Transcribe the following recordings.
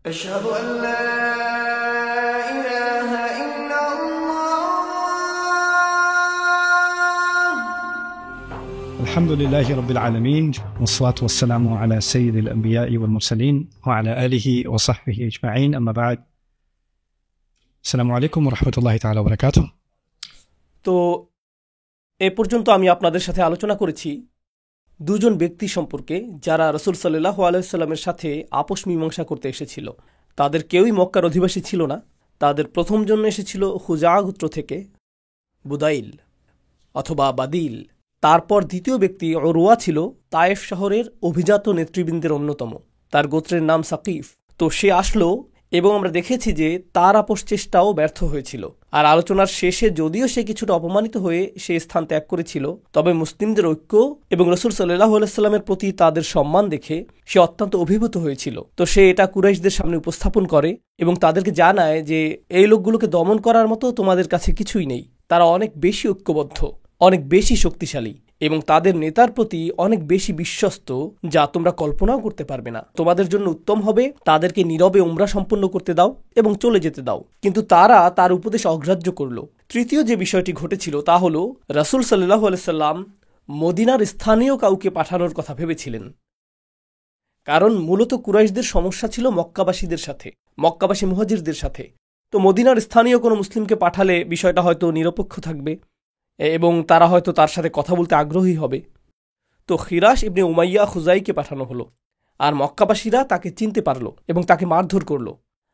أشهد أن لا إله إلا الله. الحمد لله رب العالمين والصلاة والسلام على سيد الأنبياء والمرسلين وعلى آله وصحبه أجمعين أما بعد السلام عليكم ورحمة الله تعالى وبركاته. তো এ পর্যন্ত আমি আপনাদের সাথে আলোচনা করেছি দুজন ব্যক্তি সম্পর্কে যারা রাসূল সাল্লাল্লাহু আলাইহি ওয়াসাল্লামের সাথে আপোষ মীমাংসা করতে এসেছিল। তাদের কেউই মক্কার অধিবাসী ছিল না। তাদের প্রথম জন এসেছিল হুজা গোত্র থেকে, বুদাইল অথবা বাদিল। তারপর দ্বিতীয় ব্যক্তি উরওয়া ছিল তায়েফ শহরের অভিজাত নেতৃবৃন্দের অন্যতম। তার গোত্রের নাম সাকিফ। তো সে আসলো এবং আমরা দেখেছি যে তার আপোষ চেষ্টাও ব্যর্থ হয়েছিল। আর আলোচনার শেষে যদিও সে কিছুটা অপমানিত হয়ে সে স্থান ত্যাগ করেছিল, তবে মুসলিমদের ঐক্য এবং রাসূল সাল্লাল্লাহু আলাইহি ওয়াসাল্লামের প্রতি তাদের সম্মান দেখে সে অত্যন্ত অভিভূত হয়েছিল। তো সে এটা কুরাইশদের সামনে উপস্থাপন করে এবং তাদেরকে জানায় যে এই লোকগুলোকে দমন করার মতো তোমাদের কাছে কিছুই নেই। তারা অনেক বেশি ঐক্যবদ্ধ, অনেক বেশি শক্তিশালী এবং তাদের নেতার প্রতি অনেক বেশি বিশ্বস্ত, যা তোমরা কল্পনাও করতে পারবে না। তোমাদের জন্য উত্তম হবে তাদেরকে নীরবে উমরা সম্পন্ন করতে দাও এবং চলে যেতে দাও। কিন্তু তারা তার উপদেশ অগ্রাহ্য করল। তৃতীয় যে বিষয়টি ঘটেছিল তা হলো রাসূল সাল্লাল্লাহু আলাইহি ওয়াসাল্লাম মদিনার স্থানীয় কাউকে পাঠানোর কথা ভেবেছিলেন, কারণ মূলত কুরাইশদের সমস্যা ছিল মক্কাবাসীদের সাথে, মক্কাবাসী মুহাজিরদের সাথে। তো মদিনার স্থানীয় কোনো মুসলিমকে পাঠালে বিষয়টা হয়তো নিরপেক্ষ থাকবে এবং তারা হয়তো তার সাথে কথা বলতে আগ্রহী হবে। তো খিরাস ইবনে উমাইয়া খুজাইকে পাঠানো হলো, আর মক্কাবাসীরা তাকে চিনতে পারল এবং তাকে মারধর করল।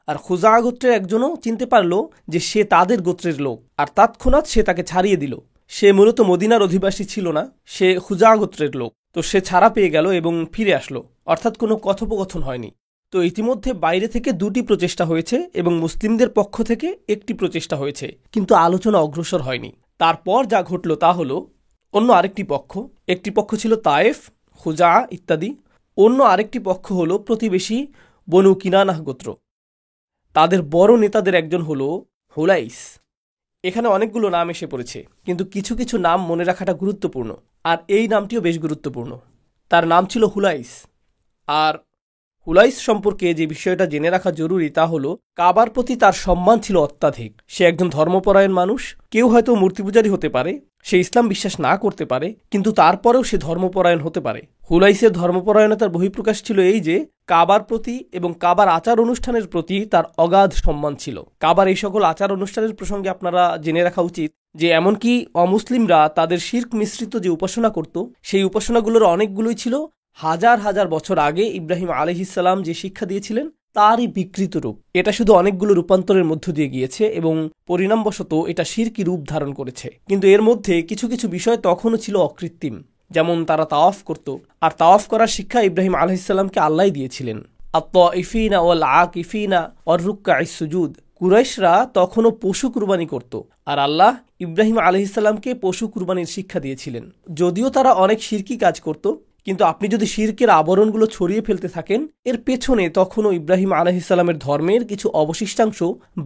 আর খুজা গোত্রের একজনও চিনতে পারল যে সে তাদের গোত্রের লোক, আর তৎক্ষণাৎ সে তাকে ছাড়িয়ে দিল। সে মূলত মদিনার অধিবাসী ছিল না, সে খুজা গোত্রের লোক। তো সে ছাড়া পেয়ে গেল এবং ফিরে আসলো, অর্থাৎ কোনো কথোপকথন হয়নি। তো ইতিমধ্যে বাইরে থেকে দুটি প্রচেষ্টা হয়েছে এবং মুসলিমদের পক্ষ থেকে একটি প্রচেষ্টা হয়েছে, কিন্তু আলোচনা অগ্রসর হয়নি। তারপর যা ঘটল তা হলো অন্য আরেকটি পক্ষ, একটি পক্ষ ছিল তায়েফ, খুজা ইত্যাদি, অন্য আরেকটি পক্ষ হলো প্রতিবেশী বনু কিনানাহ গোত্র। তাদের বড় নেতাদের একজন হলো হুলাইস। এখানে অনেকগুলো নাম এসে পড়েছে, কিন্তু কিছু কিছু নাম মনে রাখাটা গুরুত্বপূর্ণ, আর এই নামটিও বেশ গুরুত্বপূর্ণ। তার নাম ছিল হুলাইস। আর হুলাইস সম্পর্কে যে বিষয়টা জেনে রাখা জরুরি তা হলো কাবার প্রতি তার সম্মান ছিল অত্যাধিক। সে একজন ধর্মপরায়ণ মানুষ। কেউ হয়তো মূর্তিপূজারী হতে পারে, সে ইসলাম বিশ্বাস না করতে পারে, কিন্তু তারপরেও সে ধর্মপরায়ণ হতে পারে। হুলাইসের ধর্মপরায়ণতার বহিঃপ্রকাশ ছিল এই যে কাবার প্রতি এবং কাবার আচার অনুষ্ঠানের প্রতি তার অগাধ সম্মান ছিল। কাবার এই সকল আচার অনুষ্ঠানের প্রসঙ্গে আপনারা জেনে রাখা উচিত যে এমনকি অমুসলিমরা তাদের শিরক মিশ্রিত যে উপাসনা করত, সেই উপাসনাগুলোর অনেকগুলোই ছিল হাজার হাজার বছর আগে ইব্রাহিম আলাইহিস সালাম যে শিক্ষা দিয়েছিলেন তারই বিকৃত রূপ। এটা শুধু অনেকগুলো রূপান্তরের মধ্য দিয়ে গিয়েছে এবং পরিণামবশত এটা শিরকি রূপ ধারণ করেছে। কিন্তু এর মধ্যে কিছু কিছু বিষয় তখনও ছিল অকৃত্রিম, যেমন তারা তাওয়াফ করত, আর তাওয়াফ করার শিক্ষা ইব্রাহিম আলাইহিস সালামকে আল্লাহ দিয়েছিলেন। আত-তাইফিনা ওয়াল আকিফিনা ওয়ার রুকআইস সুজুদ। কুরাইশরা তখনও পশু কুরবানি করত, আর আল্লাহ ইব্রাহিম আলাইহিস সালামকে পশু কুরবানির শিক্ষা দিয়েছিলেন। যদিও তারা অনেক শিরকি কাজ করত, কিন্তু আপনি যদি শিরকের আবরণগুলো ছড়িয়ে ফেলতে থাকেন, এর পেছনে তখনও ইব্রাহিম আলাইহিস সালামের ধর্মের কিছু অবশিষ্টাংশ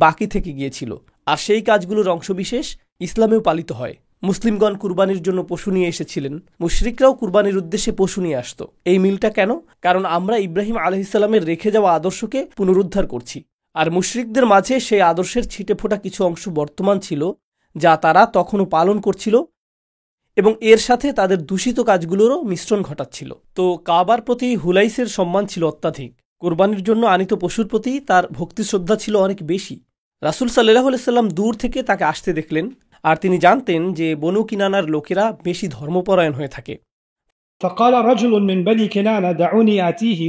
বাকি থেকে গিয়েছিল, আর সেই কাজগুলোর অংশবিশেষ ইসলামেও পালিত হয়। মুসলিমগণ কুরবানির জন্য পশু নিয়ে এসেছিলেন, মুশরিকরাও কুরবানির উদ্দেশ্যে পশু নিয়ে আসত। এই মিলটা কেন? কারণ আমরা ইব্রাহিম আলাইহিস সালামের রেখে যাওয়া আদর্শকে পুনরুদ্ধার করছি, আর মুশরিকদের মাঝে সেই আদর্শের ছিটেফোঁটা কিছু অংশ বর্তমান ছিল যা তারা তখনও পালন করছিল এবং এর সাথে তাদের দূষিত কাজগুলোরও মিশ্রণ ঘটাচ্ছিল। তো কাবার প্রতি হুলাইসের সম্মান ছিল অত্যাধিক। কোরবানির জন্য আনিত পশুর প্রতি তার ভক্তি শ্রদ্ধা ছিল অনেক বেশি। রাসূল সাল্লাল্লাহু আলাইহি ওয়াসাল্লাম দূর থেকে তাকে আসতে দেখলেন, আর তিনি জানতেন যে বনু কিনানার লোকেরা বেশি ধর্মপরায়ণ হয়ে থাকে। فقال رجل من بني كنانة دعوني آتيه.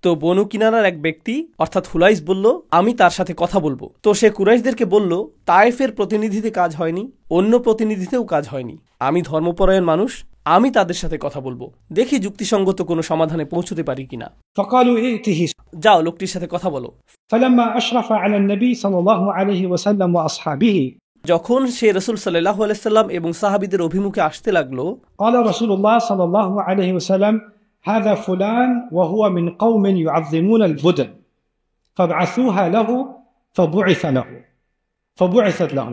তো বনু কিনানার এক ব্যক্তি অর্থাৎ হুলাইস বলল, আমি তার সাথে কথা বলবো। তো সে কুরাইশদেরকে বলল, তায়েফের প্রতিনিধিতে কাজ হয়নি, অন্য প্রতিনিধিতেও কাজ হয়নি, আমি ধর্মপরায়ণ মানুষ, আমি তাদের সাথে কথা বলবো, দেখি যুক্তিসঙ্গত কোনো সমাধানে পৌঁছতে পারি কিনা। فقالوا ائته. যাও লোকটির সাথে কথা বলো। فلما أشرف على النبي صلى الله عليه وسلم وأصحابه. যখন সে রাসূল সাল্লাল্লাহু আলাইহি ওয়াসাল্লাম এবং সাহাবীদের অভিমুখে আসতে লাগলো, قال رسول الله صلى الله عليه وسلم هذا فلان وهو من قوم يعظمون البدن فابعثوها له فبعثت له.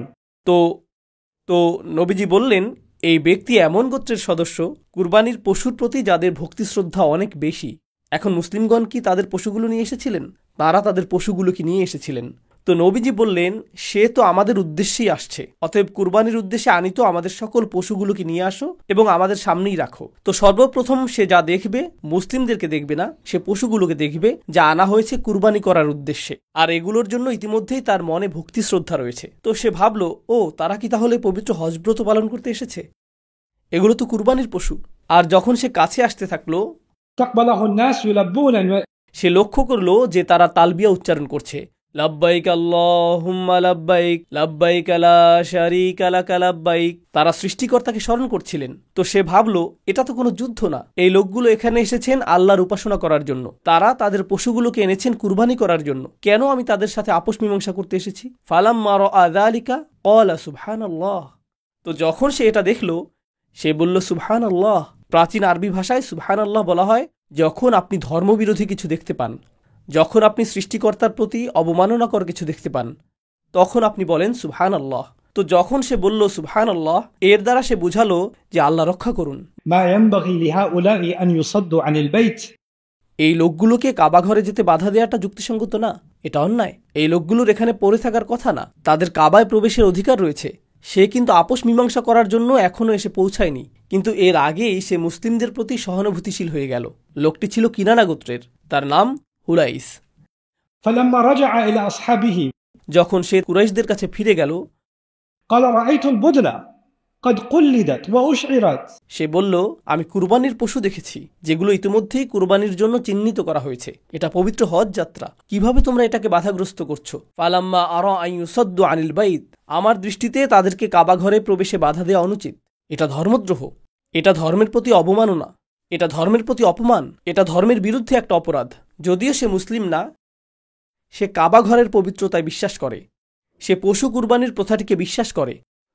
তো নবীজি বললেন, এই ব্যক্তি এমন গোত্রের সদস্য কুরবানির পশুর প্রতি যাদের ভক্তি শ্রদ্ধা অনেক বেশি, এখন মুসলিমগণ কি তাদের পশুগুলো নিয়ে এসেছিলেন? তারা তাদের পশুগুলোকে নিয়ে এসেছিলেন। তো নবীজি বললেন, সে তো আমাদের উদ্দেশ্যেই আসছে, অতএব কুরবানির উদ্দেশ্যে আনি তো আমাদের সকল পশুগুলোকে নিয়ে আসো এবং আমাদের সামনেই রাখো। তো সর্বপ্রথম সে যা দেখবে, মুসলিমদেরকে দেখবে না, সে পশুগুলোকে দেখবে যা আনা হয়েছে কুরবানি করার উদ্দেশ্যে। আর এগুলোর জন্য ইতিমধ্যেই তার মনে ভক্তি শ্রদ্ধা রয়েছে। তো সে ভাবল, ও তারা কি তাহলে পবিত্র হজব্রত পালন করতে এসেছে? এগুলো তো কুরবানির পশু। আর যখন সে কাছে আসতে থাকলো, استقبله الناس يلبون সে লক্ষ্য করলো যে তারা তালবিয়া উচ্চারণ করছে, লাব্বাইক আল্লাহুম্মা লাব্বাইক, লাব্বাইক লা শারীকা লাকা লাব্বাইক। তারা সৃষ্টিকর্তাকে স্মরণ করছিলেন। তো সে ভাবলো, এটা তো কোনো যুদ্ধ না, এই লোকগুলো এখানে এসেছেন আল্লাহর উপাসনা করার জন্য, তারা তাদের পশুগুলোকে এনেছেন কুরবানি করার জন্য, কেন আমি তাদের সাথে আপোষ মীমাংসা করতে এসেছি? ফালাম্মা রাআ যালিকা ক্বালা সুবহানাল্লাহ। তো যখন সে এটা দেখলো, সে বলল সুবহানাল্লাহ। প্রাচীন আরবি ভাষায় সুবহানাল্লাহ বলা হয় যখন আপনি ধর্মবিরোধী কিছু দেখতে পান, যখন আপনি সৃষ্টিকর্তার প্রতি অবমাননাকর কিছু দেখতে পান, তখন আপনি বলেন সুবহানাল্লাহ। তো যখন সে বলল সুবহানাল্লাহ, এর দ্বারা সে বুঝালো যে আল্লাহ রক্ষা করুন। ما ينبغي لهؤلاء أن يصدوا عن البيت. এই লোকগুলোকে কাবা ঘরে যেতে বাধা দেওয়াটা যুক্তিসঙ্গত না, এটা অন্যায়। এই লোকগুলোর এখানে পড়ে থাকার কথা না, তাদের কাবায় প্রবেশের অধিকার রয়েছে। সে কিন্তু আপোষ মীমাংসা করার জন্য এখনও এসে পৌঁছায়নি, কিন্তু এর আগেই সে মুসলিমদের প্রতি সহানুভূতিশীল হয়ে গেল। লোকটি ছিল কিনানা গোত্রের, তার নাম হুলাইস। فلما رجع إلى أصحابه যখন সে কুরাইশদের কাছে ফিরে গেল, قال رأيت البدنة قد قلدت وأشعرت. সে বলল, আমি কুরবানির পশু দেখেছি যেগুলো ইতিমধ্যেই কুরবানির জন্য চিহ্নিত করা হয়েছে। এটা পবিত্র হজ যাত্রা, কিভাবে তোমরা এটাকে বাধাগ্রস্ত করছো? ফালাম্মা আরা আন ইউসাদ্দু আনিল বাইত, আমার দৃষ্টিতে তাদেরকে কাবা ঘরে প্রবেশে বাধা দেওয়া অনুচিত। এটা ধর্মদ্রোহ, এটা ধর্মের প্রতি অবমাননা, এটা ধর্মের প্রতি অপমান, এটা ধর্মের বিরুদ্ধে একটা অপরাধ। যদিও সে মুসলিম না, সে কাবা ঘরের পবিত্রতায় বিশ্বাস করে, সে পশু কুরবানির প্রথাটিকে বিশ্বাস করে।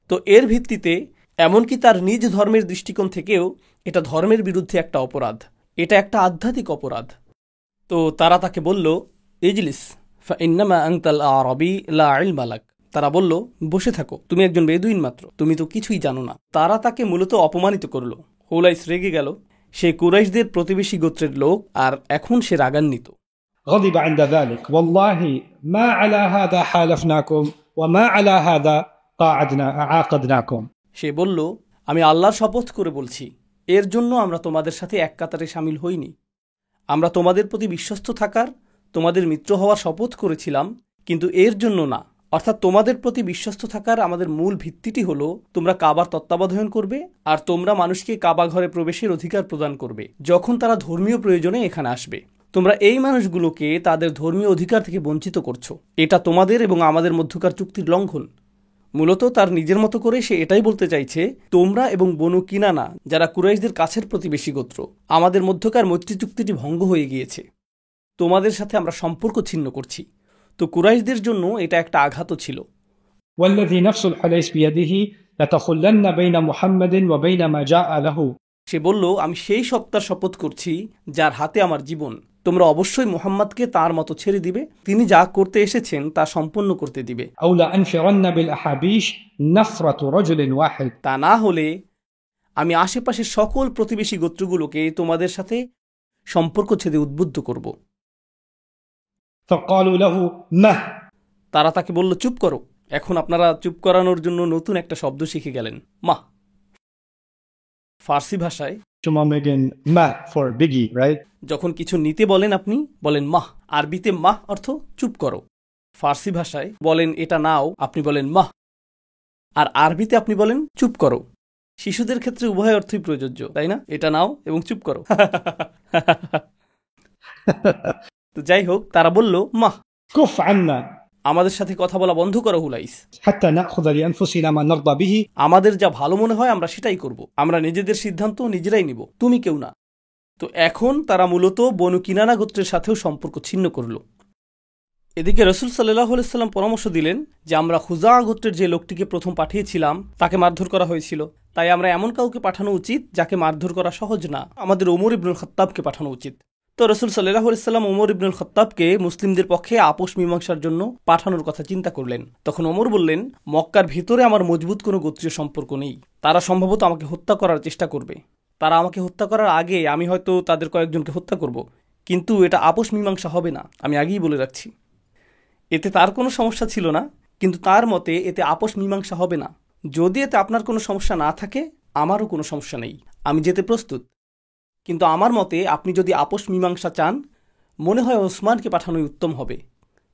তো এর ভিত্তিতে এমনকি তার নিজ ধর্মের দৃষ্টিকোণ থেকেও এটা ধর্মের বিরুদ্ধে একটা অপরাধ, এটা একটা আধ্যাত্মিক অপরাধ। তো তারা তাকে বলল, ইজলিস ফাইন্নামা আনতাল আরাবী লা ইলমা লাক। তারা বলল, বসে থাকো, তুমি একজন বেদুইন মাত্র, তুমি তো কিছুই জানো না। তারা তাকে মূলত অপমানিত করল। হুলাইস রেগে গেল, সে কুরাইশদের প্রতিবেশী গোত্রের লোক, আর এখন সে রাগান্বিত। غضب عند ذلك والله ما على هذا حالفناكم وما على هذا عاقدناكم. সে বলল, আমি আল্লাহর শপথ করে বলছি, এর জন্য আমরা তোমাদের সাথে এক কাতারে সামিল হইনি। আমরা তোমাদের প্রতি বিশ্বস্ত থাকার, তোমাদের মিত্র হওয়ার শপথ করেছিলাম, কিন্তু এর জন্য না। অর্থাৎ তোমাদের প্রতি বিশ্বস্ত থাকার আমাদের মূল ভিত্তিটি হলো তোমরা কাবার তত্ত্বাবধান করবে, আর তোমরা মানুষকে কাবা ঘরে প্রবেশের অধিকার প্রদান করবে যখন তারা ধর্মীয় প্রয়োজনে এখানে আসবে। তোমরা এই মানুষগুলোকে তাদের ধর্মীয় অধিকার থেকে বঞ্চিত করছো। এটা তোমাদের এবং আমাদের মধ্যকার চুক্তির লঙ্ঘন। মূলত তার নিজের মতো করে সে এটাই বলতে চাইছে, তোমরা এবং বনু কিনানা, যারা কুরাইশদের কাছের প্রতিবেশী গোত্র, আমাদের মধ্যকার মৈত্রী চুক্তিটি ভঙ্গ হয়ে গিয়েছে, তোমাদের সাথে আমরা সম্পর্ক ছিন্ন করছি। তো কুরাইশদের জন্য এটা একটা আঘাতও ছিল। والذي نفس الحليس بيده لتخلن بين محمد وبين ما جاء له. সে বলল, আমি সেই সত্তার শপথ করছি যার হাতে আমার জীবন, তোমরা অবশ্যই মুহাম্মদকে তার মতো ছেড়ে দিবে, তিনি যা করতে এসেছেন তা সম্পন্ন করতে দিবে। أو لأنفرن بالأحابيش نفرة رجل واحد. তা না হলে আমি আশেপাশের সকল প্রতিবেশী গোত্রগুলোকে তোমাদের সাথে সম্পর্ক ছেদে উদ্বুদ্ধ করব। فقالوا له مه. তারা তাকে বলল, চুপ করো। এখন আপনারা চুপ করানোর জন্য নতুন একটা শব্দ শিখে গেলেন, মাহ। ফার্সি ভাষায় Megan ma for biggie, right? যখন কিছু নিতে বলেন আপনি বলেন মাহ। আরবিতে মাহ অর্থ চুপ করো। ফার্সি ভাষায় বলেন এটা নাও, আপনি বলেন মাহ। আর আরবিতে আপনি বলেন চুপ করো। শিশুদের ক্ষেত্রে উভয় অর্থই প্রযোজ্য, তাই না? এটা নাও এবং চুপ করো। তো যাই হোক, তারা বলল, মাহ, كف عنا আমাদের সাথে কথা বলা বন্ধ করো হুলাইস। حتى نأخذ لأنفسنا ما نرضى به. আমাদের যা ভালো মনে হয় আমরা সেটাই করব, আমরা নিজেদের সিদ্ধান্ত নিজেরাই নিব, তুমি কেউ না। তো এখন তারা মূলত বনু কিনানা গোত্রের সাথেও সম্পর্ক ছিন্ন করল। এদিকে রাসূল সাল্লাল্লাহু আলাইহি ওয়াসাল্লাম পরামর্শ দিলেন যে আমরা খুজা গোত্রের যে লোকটিকে প্রথম পাঠিয়েছিলাম তাকে মারধর করা হয়েছিল, তাই আমরা এমন কাউকে পাঠানো উচিত যাকে মারধর করা সহজ না। আমাদের ওমর ইবনুল খাত্তাবকে পাঠানো উচিত। তো রাসূল সাল্লাল্লাহু আলাইহি ওয়াসাল্লাম ওমর ইবনুল খাত্তাবকে মুসলিমদের পক্ষে আপোষ মীমাংসার জন্য পাঠানোর কথা চিন্তা করলেন। তখন ওমর বললেন, মক্কার ভিতরে আমার মজবুত কোনো গোত্রীয় সম্পর্ক নেই, তারা সম্ভবত আমাকে হত্যা করার চেষ্টা করবে। তারা আমাকে হত্যা করার আগে আমি হয়তো তাদের কয়েকজনকে হত্যা করব, কিন্তু এটা আপোষ মীমাংসা হবে না, আমি আগেই বলে রাখছি। এতে তার কোনো সমস্যা ছিল না, কিন্তু তার মতে এতে আপোষ মীমাংসা হবে না। যদি এতে আপনার কোনো সমস্যা না থাকে, আমারও কোনো সমস্যা নেই, আমি যেতে প্রস্তুত। কিন্তু আমার মতে আপনি যদি আপোষ মীমাংসা চান, মনে হয় ওসমানকে পাঠানোই উত্তম হবে।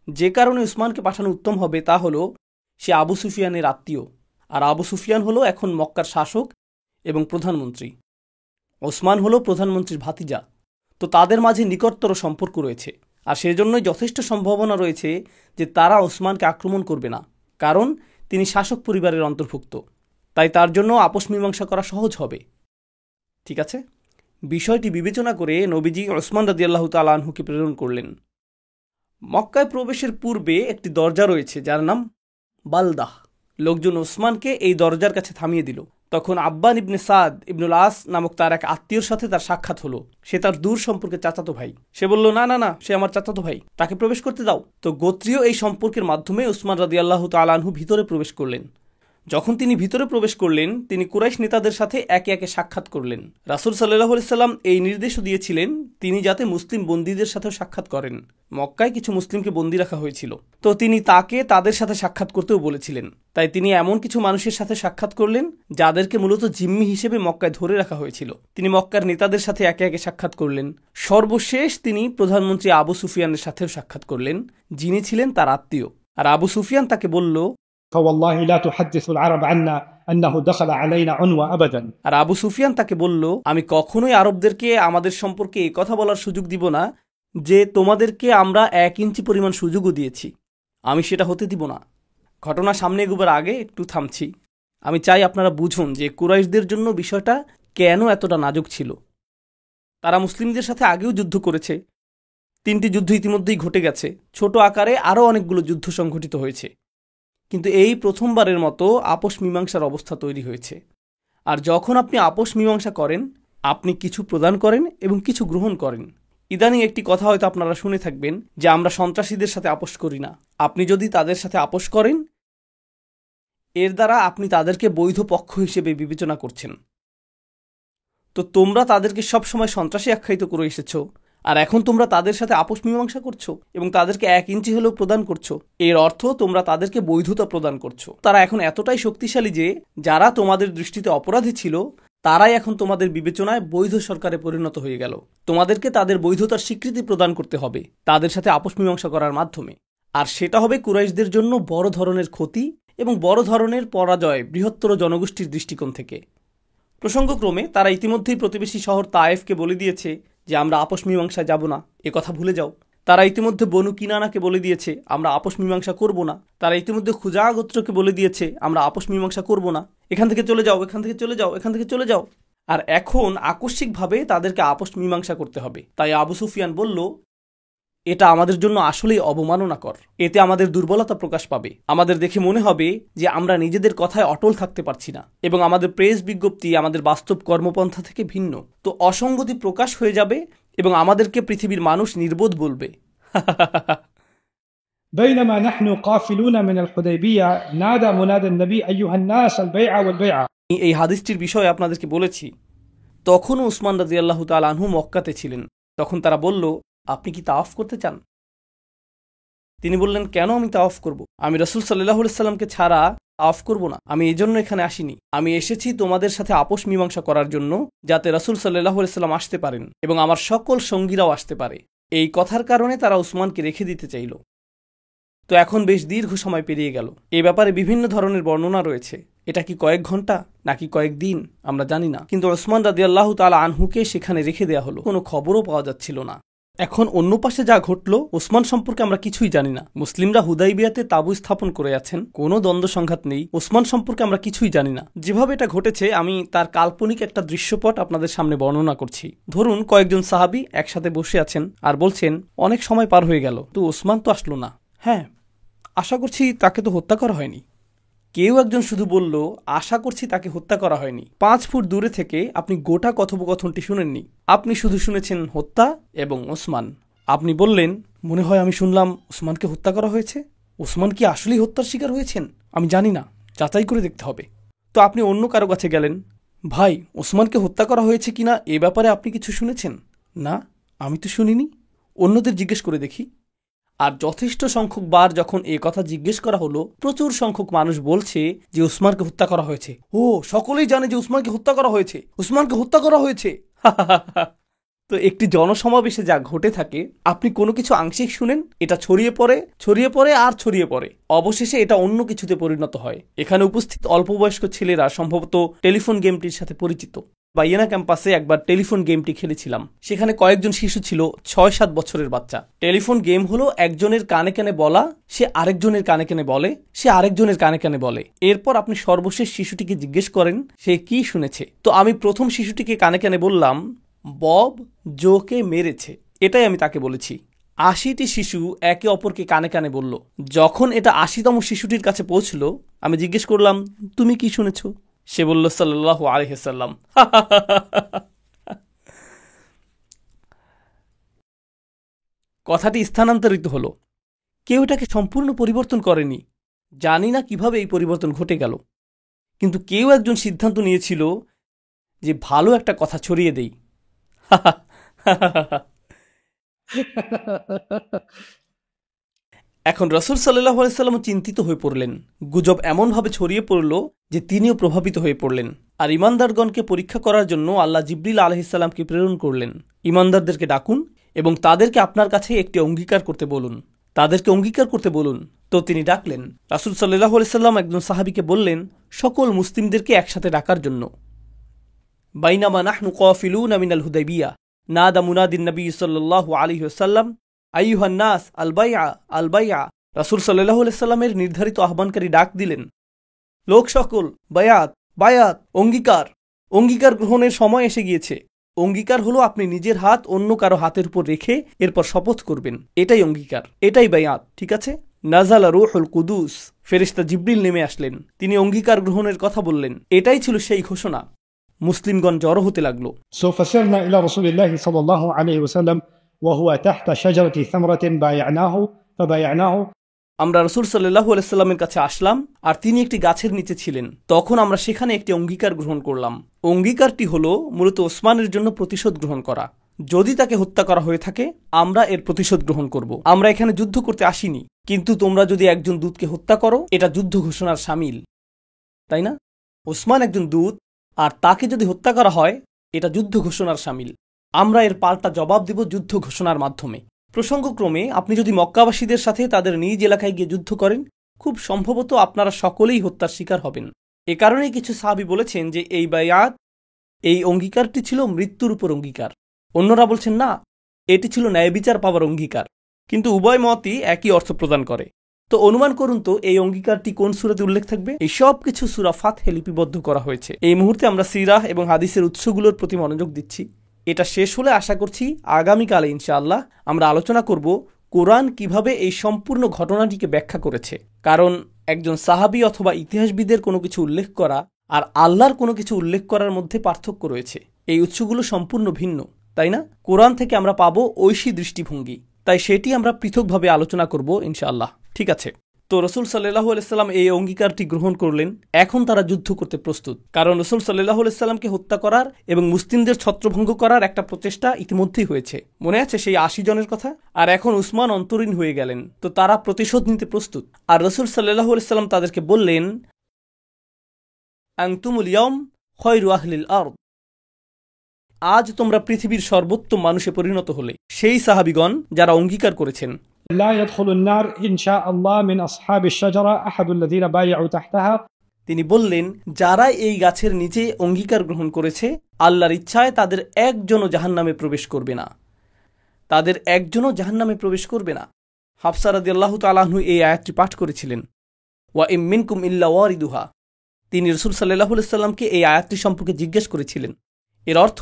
যে কারণে ওসমানকে পাঠানো উত্তম হবে তা হলো, সে আবু সুফিয়ানের আত্মীয়, আর আবু সুফিয়ান হলো এখন মক্কার শাসক এবং প্রধানমন্ত্রী। ওসমান হলো প্রধানমন্ত্রীর ভাতিজা, তো তাদের মাঝে নিকটতর সম্পর্ক রয়েছে, আর সেজন্যই যথেষ্ট সম্ভাবনা রয়েছে যে তারা ওসমানকে আক্রমণ করবে না, কারণ তিনি শাসক পরিবারের অন্তর্ভুক্ত। তাই তার জন্য আপোষ মীমাংসা করা সহজ হবে। ঠিক আছে, বিষয়টি বিবেচনা করে নবীজি ওসমান রাদিয়াল্লাহু তাআলা আনহুকে প্রেরণ করলেন। মক্কায় প্রবেশের পূর্বে একটি দরজা রয়েছে যার নাম বালদাহ। লোকজন ওসমানকে এই দরজার কাছে থামিয়ে দিল। তখন আব্বান ইবনে সাদ ইবনুল আস নামক তার এক আত্মীয়র সাথে তার সাক্ষাৎ হলো। সে তার দূর সম্পর্কে চাচাতো ভাই। সে বলল, না না না, সে আমার চাচাতো ভাই, তাকে প্রবেশ করতে দাও। তো গোত্রীয় এই সম্পর্কের মাধ্যমে ওসমান রাদিয়াল্লাহু তাআলা আনহু ভিতরে প্রবেশ করলেন। যখন তিনি ভিতরে প্রবেশ করলেন, তিনি কুরাইশ নেতাদের সাথে একে একে সাক্ষাৎ করলেন। রাসূল সাল্লাল্লাহু আলাইহি সাল্লাম এই নির্দেশও দিয়েছিলেন তিনি যাতে মুসলিম বন্দীদের সাথেও সাক্ষাৎ করেন। মক্কায় কিছু মুসলিমকে বন্দী রাখা হয়েছিল, তো তিনি তাকে তাদের সাথে সাক্ষাৎ করতেও বলেছিলেন। তাই তিনি এমন কিছু মানুষের সাথে সাক্ষাৎ করলেন যাদেরকে মূলত জিম্মি হিসেবে মক্কায় ধরে রাখা হয়েছিল। তিনি মক্কার নেতাদের সাথে একে একে সাক্ষাৎ করলেন। সর্বশেষ তিনি প্রধানমন্ত্রী আবু সুফিয়ানের সাথেও সাক্ষাৎ করলেন, যিনি ছিলেন তার আত্মীয়। আর আবু সুফিয়ান তাকে বলল, فوالله لا تحدث العرب عنا أنه دخل علينا عنوة أبدا। আর আবু সুফিয়ান তাকে বলল, আমি কখনোই আরবদেরকে আমাদের সম্পর্কে এই কথা বলার সুযোগ দিব না যে তোমাদেরকে আমরা 1 ইঞ্চি পরিমাণ সুযোগও দিয়েছি। আমি সেটা হতে দিব না। ঘটনা সামনে এগোবার আগে একটু থামছি। আমি চাই আপনারা বুঝুন যে কুরাইশদের জন্য বিষয়টা কেন এতটা নাজুক ছিল। তারা মুসলিমদের সাথে আগেও যুদ্ধ করেছে, 3টি যুদ্ধ ইতিমধ্যেই ঘটে গেছে, ছোট আকারে আরও অনেকগুলো যুদ্ধ সংঘটিত হয়েছে, কিন্তু এই প্রথমবারের মতো আপোষ মীমাংসার অবস্থা তৈরি হয়েছে। আর যখন আপনি আপোষ মীমাংসা করেন, আপনি কিছু প্রদান করেন এবং কিছু গ্রহণ করেন। ইদানিং একটি কথা হয়তো আপনারা শুনে থাকবেন যে আমরা সন্ত্রাসীদের সাথে আপোষ করি না। আপনি যদি তাদের সাথে আপোষ করেন, এর দ্বারা আপনি তাদেরকে বৈধ পক্ষ হিসেবে বিবেচনা করছেন। তো তোমরা তাদেরকে সবসময় সন্ত্রাসী আখ্যায়িত করে এসেছ, আর এখন তোমরা তাদের সাথে আপোষ মীমাংসা করছো এবং তাদেরকে 1 ইঞ্চি হলেও প্রদান করছো। এর অর্থ তোমরা তাদেরকে বৈধতা প্রদান করছো। তারা এখন এতটাই শক্তিশালী যে যারা তোমাদের দৃষ্টিতে অপরাধী ছিল, তারাই এখন তোমাদের বিবেচনায় বৈধ সরকারে পরিণত হয়ে গেল। তোমাদেরকে তাদের বৈধতার স্বীকৃতি প্রদান করতে হবে তাদের সাথে আপোষ মীমাংসা করার মাধ্যমে। আর সেটা হবে কুরাইশদের জন্য বড় ধরনের ক্ষতি এবং বড় ধরনের পরাজয় বৃহত্তর জনগোষ্ঠীর দৃষ্টিকোণ থেকে। প্রসঙ্গক্রমে তারা ইতিমধ্যেই প্রতিবেশী শহর তায়েফকে বলে দিয়েছে যে আমরা আপোষ মীমাংসায় যাব না, এ কথা ভুলে যাও। তারা ইতিমধ্যে বনু কিনানাকে বলে দিয়েছে আমরা আপোষ মীমাংসা করব না। তারা ইতিমধ্যে খুজা গোত্রকে বলে দিয়েছে আমরা আপোষ মীমাংসা করব না, এখান থেকে চলে যাও, এখান থেকে চলে যাও, এখান থেকে চলে যাও। আর এখন আকস্মিকভাবে তাদেরকে আপোষ মীমাংসা করতে হবে। তাই আবু সুফিয়ান বলল, এটা আমাদের জন্য আসলেই অবমাননাকর। এতে আমাদের দুর্বলতা প্রকাশ পাবে। আমাদের দেখে মনে হবে যে আমরা নিজেদের কথায় অটল থাকতে পারছি না এবং আমাদের প্রেস বিজ্ঞপ্তি আমাদের বাস্তব কর্মপন্থা থেকে ভিন্ন। তো অসঙ্গতি প্রকাশ হয়ে যাবে এবং আমাদেরকে পৃথিবীর মানুষ নির্বোধ বলবে। بينما نحن قافلون من الحديبية نادى منادى النبي أيها الناس البيعة والبيعة। এই হাদিসটির বিষয়ে আপনাদেরকে বলেছি। তখন উসমান রাদিয়াল্লাহু তাআলা আনহু মক্কাতে ছিলেন। তখন তারা বলল, আপনি কি তাওয়াফ করতে চান? তিনি বললেন, কেন আমি তাওয়াফ করব? আমি রাসূল সাল্লাল্লাহু আলাইহি সাল্লামকে ছাড়া তাওয়াফ করব না। আমি এজন্য এখানে আসিনি। আমি এসেছি তোমাদের সাথে আপোষ মীমাংসা করার জন্য, যাতে রাসূল সাল্লাল্লাহু আলাইহি সাল্লাম আসতে পারেন এবং আমার সকল সঙ্গীরাও আসতে পারে। এই কথার কারণে তারা উসমানকে রেখে দিতে চাইল। তো এখন বেশ দীর্ঘ সময় পেরিয়ে গেল। এই ব্যাপারে বিভিন্ন ধরনের বর্ণনা রয়েছে। এটা কি কয়েক ঘন্টা নাকি কয়েক দিন আমরা জানি না, কিন্তু উসমান রাদিয়াল্লাহু তাআলা আনহুকে সেখানে রেখে দেয়া হলো। কোনো খবরও পাওয়া যাচ্ছিল না। এখন অন্য পাশে যা ঘটল, ওসমান সম্পর্কে আমরা কিছুই জানি না। মুসলিমরা হুদাইবিয়াতে তাঁবু স্থাপন করে আছেন, কোনো দ্বন্দ্ব সংঘাত নেই। ওসমান সম্পর্কে আমরা কিছুই জানি না। যেভাবে এটা ঘটেছে, আমি তার কাল্পনিক একটা দৃশ্যপট আপনাদের সামনে বর্ণনা করছি। ধরুন কয়েকজন সাহাবী একসাথে বসে আছেন আর বলছেন, অনেক সময় পার হয়ে গেল, তো ওসমান তো আসলো না। হ্যাঁ, আশা করছি তাকে তো হত্যা করা হয়নি। কেউ একজন শুধু বলল, আশা করছি তাকে হত্যা করা হয়নি। 5 ফুট দূরে থেকে আপনি গোটা কথোপকথনটি শুনেননি। আপনি শুধু শুনেছেন হত্যা এবং ওসমান। আপনি বললেন, মনে হয় আমি শুনলাম ওসমানকে হত্যা করা হয়েছে। ওসমান কি আসলেই হত্যার শিকার হয়েছেন? আমি জানি না, যাচাই করে দেখতে হবে। তো আপনি অন্য কারো কাছে গেলেন, ভাই ওসমানকে হত্যা করা হয়েছে কিনা এ ব্যাপারে আপনি কিছু শুনেছেন? না, আমি তো শুনিনি। অন্যদের জিজ্ঞেস করে দেখি। আর যথেষ্ট সংখ্যক বার যখন এ কথা জিজ্ঞেস করা হলো, প্রচুর সংখ্যক মানুষ বলছে যে উসমানকে হত্যা করা হয়েছে। ও, সকলেই জানে যে উসমানকে হত্যা করা হয়েছে, উসমানকে হত্যা করা হয়েছে। তো একটি জনসমাবেশে যা ঘটে থাকে, আপনি কোনো কিছু আংশিক শুনেন, এটা ছড়িয়ে পড়ে আর ছড়িয়ে পড়ে, অবশেষে এটা অন্য কিছুতে পরিণত হয়। এখানে উপস্থিত অল্পবয়স্ক ছেলেরা সম্ভবত টেলিফোন গেমটির সাথে পরিচিত। বাইয়েনা ক্যাম্পাসে একবার টেলিফোন গেমটি খেলেছিলাম। সেখানে কয়েকজন শিশু ছিল, 6-7 বছরের বাচ্চা। টেলিফোন গেম হলো একজনের কানে কানে বলা, সে আরেকজনের কানে কানে বলে, সে আরেকজনের কানে কানে বলে। এরপর আপনি সর্বশেষ শিশুটিকে জিজ্ঞেস করেন সে কি শুনেছে। তো আমি প্রথম শিশুটিকে কানে কানে বললাম, বব জোকে মেরেছে। এটাই আমি তাকে বলেছি। 80টি শিশু একে অপরকে কানে কানে বলল। যখন এটা 80তম শিশুটির কাছে পৌঁছলো, আমি জিজ্ঞেস করলাম, তুমি কি শুনেছ? সে বলল, সাল্লাল্লাহু আলাইহি ওয়াসাল্লাম। কথাটি স্থানান্তরিত হলো। কেউ এটাকে সম্পূর্ণ পরিবর্তন করেনি। জানি না কিভাবে এই পরিবর্তন ঘটে গেল, কিন্তু কেউ একজন সিদ্ধান্ত নিয়েছিল যে ভালো একটা কথা ছড়িয়ে দেই। এখন রাসূল সাল্লাল্লাহু আলাইহি ওয়াসাল্লাম চিন্তিত হয়ে পড়লেন। গুজব এমনভাবে ছড়িয়ে পড়ল যে তিনিও প্রভাবিত হয়ে পড়লেন। আর ইমানদারগণকে পরীক্ষা করার জন্য আল্লাহ জিবরিল আলাইহিস সালামকে প্রেরণ করলেন। ইমানদারদেরকে ডাকুন এবং তাদেরকে আপনার কাছে একটি অঙ্গীকার করতে বলুন। তো তিনি ডাকলেন। রাসূল সাল্লাল্লাহু আলাইহি ওয়াসাল্লাম একজন সাহাবীকে বললেন সকল মুসলিমদেরকে একসাথে ডাকার জন্য। বাইনামা নাহনু কাফিলুনা মিনাল হুদাইবিয়া নাদা মুনাদিন নবী সাল্লাল্লাহু আলাইহি ওয়াসাল্লাম আইয়ুহান নাস আল বাইআ আল বাইআ। রাসূল সাল্লাল্লাহু আলাইহি ওয়াসাল্লামের নির্ধারিত আহ্বানকারী ডাক দিলেন, লোক সকল, বায়াত বায়াত, অঙ্গীকার গ্রহণের সময় এসে গিয়েছে। অঙ্গীকার হলো আপনি নিজের হাত অন্য কারো হাতের উপর রেখে এরপর শপথ করবেন। এটাই অঙ্গীকার, এটাই বায়াত। ঠিক আছে? নাজালা রূহুল কুদুস, ফেরেশতা জিবরিল নেমে আসলেন। তিনি অঙ্গীকার গ্রহণের কথা বললেন। এটাই ছিল সেই ঘোষণা। মুসলিমগণ জড়ো হতে লাগলো। So فسرنا إلى رسول الله صلى الله عليه وسلم وهو تحت شجرة ثمرة فبايعناه. আমরা রাসূল সাল্লাল্লাহু আলাইহি ওয়াসাল্লামের কাছে আসলাম আর তিনি একটি গাছের নিচে ছিলেন। তখন আমরা সেখানে একটি অঙ্গীকার গ্রহণ করলাম। অঙ্গীকারটি হলো মূলত ওসমানের জন্য প্রতিশোধ গ্রহণ করা। যদি তাকে হত্যা করা হয়ে থাকে, আমরা এর প্রতিশোধ গ্রহণ করব। আমরা এখানে যুদ্ধ করতে আসিনি, কিন্তু তোমরা যদি একজন দূতকে হত্যা করো, এটা যুদ্ধ ঘোষণার শামিল, তাই না? ওসমান একজন দূত, আর তাকে যদি হত্যা করা হয়, এটা যুদ্ধ ঘোষণার শামিল। আমরা এর পাল্টা জবাব দেব যুদ্ধ ঘোষণার মাধ্যমে। প্রসঙ্গক্রমে আপনি যদি মক্কাবাসীদের সাথে তাদের নিজ এলাকায় গিয়ে যুদ্ধ করেন, খুব সম্ভবত আপনারা সকলেই হত্যার শিকার হবেন। এ কারণেই কিছু সাহাবী বলেছেন যে এই বায়াত, এই অঙ্গীকারটি ছিল মৃত্যুর উপর অঙ্গীকার। অন্যরা বলছেন না, এটি ছিল ন্যায় বিচার পাওয়ার অঙ্গীকার। কিন্তু উভয় মতই একই অর্থ প্রদান করে। তো অনুমান করুন তো এই অঙ্গীকারটি কোন সূরাতে উল্লেখ থাকবে? এই সব কিছু সূরা ফাতহে লিপিবদ্ধ করা হয়েছে। এই মুহূর্তে আমরা সিরাহ এবং হাদিসের উৎসগুলোর প্রতি মনোযোগ দিচ্ছি। এটা শেষ হলে আশা করছি আগামীকালে ইনশাআল্লাহ আমরা আলোচনা করব কোরআন কিভাবে এই সম্পূর্ণ ঘটনাটিকে ব্যাখ্যা করেছে। কারণ একজন সাহাবী অথবা ইতিহাসবিদের কোনো কিছু উল্লেখ করা আর আল্লাহর কোনো কিছু উল্লেখ করার মধ্যে পার্থক্য রয়েছে। এই উৎসগুলো সম্পূর্ণ ভিন্ন, তাই না? কোরআন থেকে আমরা পাবো ঐশী দৃষ্টিভঙ্গি, তাই সেটি আমরা পৃথকভাবে আলোচনা করব ইনশাআল্লাহ। ঠিক আছে? তো রাসূল সাল্লাল্লাহু আলাইহি ওয়াসাল্লাম এই অঙ্গীকারটি গ্রহণ করলেন। এখন তারা যুদ্ধ করতে প্রস্তুত, কারণ রাসূল সাল্লাল্লাহু আলাইহি ওয়াসাল্লামকে হত্যা করার এবং মুসলিমদের ছত্রভঙ্গ করার একটা প্রচেষ্টা ইতিমধ্যেই হয়েছে। মনে আছে সেই 80 জনের কথা? আর এখন উসমান অন্তরীণ হয়ে গেলেন, তো তারা প্রতিশোধ নিতে প্রস্তুত। আর রাসূল সাল্লাল্লাহু আলাইহি ওয়াসাল্লাম তাদেরকে বললেন, আনতুমুল ইয়াওম খায়রু আহলিল আরদ, আজ তোমরা পৃথিবীর সর্বোত্তম মানুষে পরিণত হলে। সেই সাহাবীগণ যারা অঙ্গীকার করেছেন, لا يدخل النار إن شاء الله من أصحاب الشجرة أحد الذين بايعوا تحتها. তিনি বললেন, যারা এই গাছের নিচে অঙ্গীকার গ্রহণ করেছে, আল্লাহর ইচ্ছায় তাদের একজনও জাহান্নামে প্রবেশ করবে না। হাফসা রাদিয়াল্লাহু তাআলা আনহু এই আয়াতটি পাঠ করেছিলেন। ওয়া ইম মিনকুম ইল্লা ওয়ারিদুহা। তিনি রাসূল সাল্লাল্লাহু আলাইহি ওয়াসাল্লামকে এই আয়াতটি সম্পর্কে জিজ্ঞেস করেছিলেন। এর অর্থ,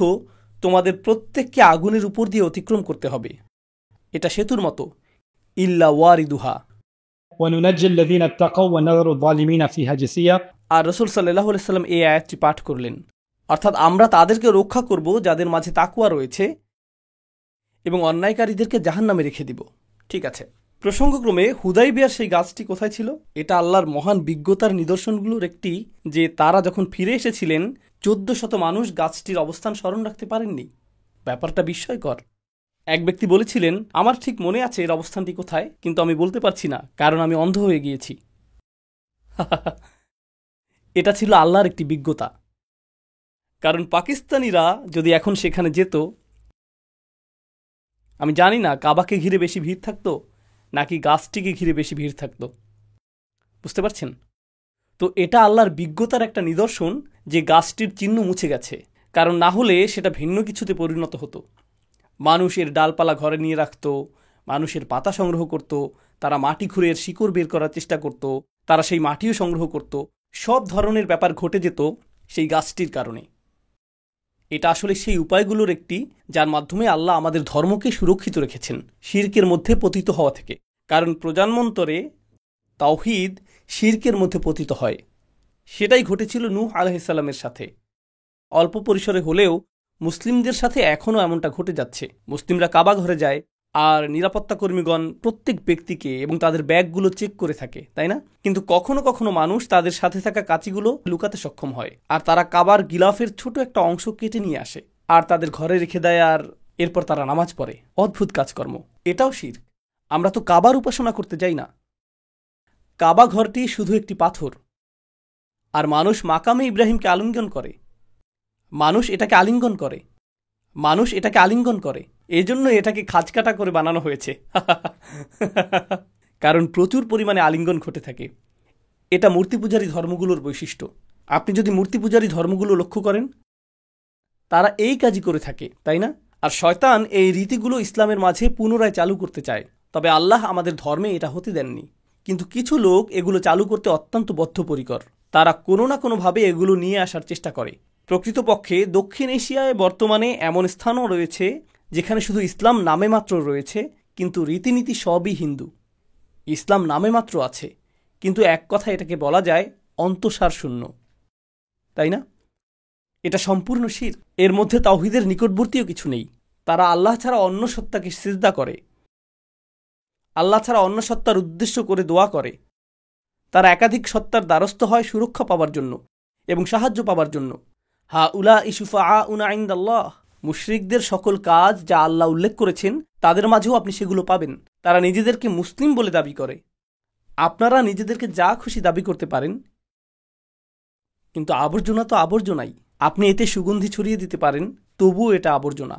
তোমাদের প্রত্যেককে আগুনের উপর দিয়ে অতিক্রম করতে হবে। এটা সেতুর মতো, ইল্লা ওয়ারিদুহা। وننجي الذين اتقوا ونذر الظالمين فيها جثيا. আর রাসূল সাল্লাল্লাহু আলাইহি ওয়াসাল্লাম এই আয়াতটি পাঠ করলেন, অর্থাৎ আমরা তাদেরকে রক্ষা করব যাদের মাঝে তাকওয়া রয়েছে এবং অন্যায়কারীদেরকে জাহান্নামে রেখে দিব। ঠিক আছে? প্রসঙ্গক্রমে হুদাইবিয়ার সেই গাছটি কোথায় ছিল? এটা আল্লাহর মহান বিজ্ঞতার নিদর্শনগুলোর একটি, যে তারা যখন ফিরে এসেছিলেন 1400 মানুষ গাছটির অবস্থান স্মরণ রাখতে পারেননি। ব্যাপারটা বিস্ময়কর। এক ব্যক্তি বলেছিলেন, আমার ঠিক মনে আছে এর অবস্থানটি কোথায়, কিন্তু আমি বলতে পারছি না, কারণ আমি অন্ধ হয়ে গিয়েছি। এটা ছিল আল্লাহর একটি বিজ্ঞতা। কারণ পাকিস্তানিরা যদি এখন সেখানে যেত, আমি জানি না কাবাকে ঘিরে বেশি ভিড় থাকতো নাকি গাছটিকে ঘিরে বেশি ভিড় থাকতো। বুঝতে পারছেন? তো এটা আল্লাহর বিজ্ঞতার একটা নিদর্শন যে গাছটির চিহ্ন মুছে গেছে, কারণ না হলে সেটা ভিন্ন কিছুতে পরিণত হতো। মানুষের ডালপালা ঘরে নিয়ে রাখত, মানুষের পাতা সংগ্রহ করত, তারা মাটি খুঁড়ে এর শিকড় বের করার চেষ্টা করত, তারা সেই মাটিও সংগ্রহ করত। সব ধরনের ব্যাপার ঘটে যেত সেই গাছটির কারণে। এটা আসলে সেই উপায়গুলোর একটি যার মাধ্যমে আল্লাহ আমাদের ধর্মকে সুরক্ষিত রেখেছেন শিরকের মধ্যে পতিত হওয়া থেকে। কারণ প্রজন্মান্তরে তাওহীদ শিরকের মধ্যে পতিত হয়। সেটাই ঘটেছিল নূহ আলাইহিস সালামের সাথে। অল্প পরিসরে হলেও মুসলিমদের সাথে এখনও এমনটা ঘটে যাচ্ছে। মুসলিমরা কাবা ঘরে যায় আর নিরাপত্তা কর্মীগণ প্রত্যেক ব্যক্তিকে এবং তাদের ব্যাগগুলো চেক করে থাকে, তাই না? কিন্তু কখনো কখনো মানুষ তাদের সাথে থাকা কাঁচিগুলো লুকাতে সক্ষম হয়, আর তারা কাবার গিলাফের ছোট একটা অংশ কেটে নিয়ে আসে আর তাদের ঘরে রেখে দেয়, আর এরপর তারা নামাজ পড়ে। অদ্ভুত কাজকর্ম। এটাও শিরক। আমরা তো কাবার উপাসনা করতে যাই না। কাবা ঘরটি শুধু একটি পাথর, আর মানুষ মাকামে ইব্রাহিমকে আলিঙ্গন করে। মানুষ এটাকে আলিঙ্গন করে। এজন্য এটাকে খাঁজকাটা করে বানানো হয়েছে। কারণ প্রচুর পরিমাণে আলিঙ্গন ঘটে থাকে। এটা মূর্তি পূজারী ধর্মগুলোর বৈশিষ্ট্য। আপনি যদি মূর্তি পূজারী ধর্মগুলো লক্ষ্য করেন, তারা এই কাজই করে থাকে, তাই না? আর শয়তান এই রীতিগুলো ইসলামের মাঝে পুনরায় চালু করতে চায়, তবে আল্লাহ আমাদের ধর্মে এটা হতে দেননি। কিন্তু কিছু লোক এগুলো চালু করতে অত্যন্ত বদ্ধপরিকর। তারা কোনো না কোনোভাবে এগুলো নিয়ে আসার চেষ্টা করে। প্রকৃতপক্ষে দক্ষিণ এশিয়ায় বর্তমানে এমন স্থানও রয়েছে যেখানে শুধু ইসলাম নামে মাত্র রয়েছে, কিন্তু রীতিনীতি সবই হিন্দু। ইসলাম নামে মাত্র আছে, কিন্তু এক কথা এটাকে বলা যায় অন্তঃসার শূন্য, তাই না? এটা সম্পূর্ণ শিরক। এর মধ্যে তাওহীদের নিকটবর্তীও কিছু নেই। তারা আল্লাহ ছাড়া অন্য সত্তাকে সিজদা করে, আল্লাহ ছাড়া অন্য সত্তার উদ্দেশ্য করে দোয়া করে। তারা একাধিক সত্তার দ্বারস্থ হয় সুরক্ষা পাওয়ার জন্য এবং সাহায্য পাওয়ার জন্য। হাউলাই শুফাআউনা ইনদাল্লাহ। মুশরিকদের সকল কাজ যা আল্লাহ উল্লেখ করেছেন তাদের মাঝেও আপনি সেগুলো পাবেন। তারা নিজেদেরকে মুসলিম বলে দাবি করে। আপনারা নিজেদেরকে যা খুশি দাবি করতে পারেন, কিন্তু আবর্জনা তো আবর্জনাই। আপনি এতে সুগন্ধি ছড়িয়ে দিতে পারেন, তবুও এটা আবর্জনা।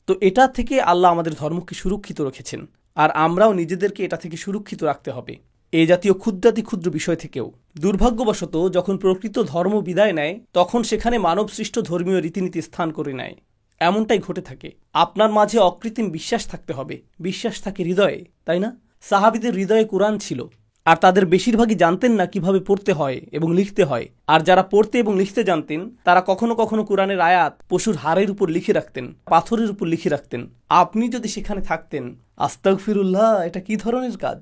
তো এটা থেকে আল্লাহ আমাদের ধর্মকে সুরক্ষিত রেখেছেন, আর আমরাও নিজেদেরকে এটা থেকে সুরক্ষিত রাখতে হবে, এই জাতীয় ক্ষুদ্রাতি ক্ষুদ্র বিষয় থেকেও। দুর্ভাগ্যবশত যখন প্রকৃত ধর্ম বিদায় নেয়, তখন সেখানে মানব সৃষ্ট ধর্মীয় রীতিনীতি স্থান করে নেয়। এমনটাই ঘটে থাকে। আপনার মাঝে অকৃত্রিম বিশ্বাস থাকতে হবে। বিশ্বাস থাকে হৃদয়ে, তাই না? সাহাবীদের হৃদয়ে কোরআন ছিল, আর তাদের বেশিরভাগই জানতেন না কিভাবে পড়তে হয় এবং লিখতে হয়। আর যারা পড়তে এবং লিখতে জানতেন, তারা কখনো কখনো কোরআনের আয়াত পশুর হাড়ের উপর লিখে রাখতেন, পাথরের উপর লিখে রাখতেন। আপনি যদি সেখানে থাকতেন, আস্তাগফিরুল্লাহ, এটা কি ধরনের কাজ?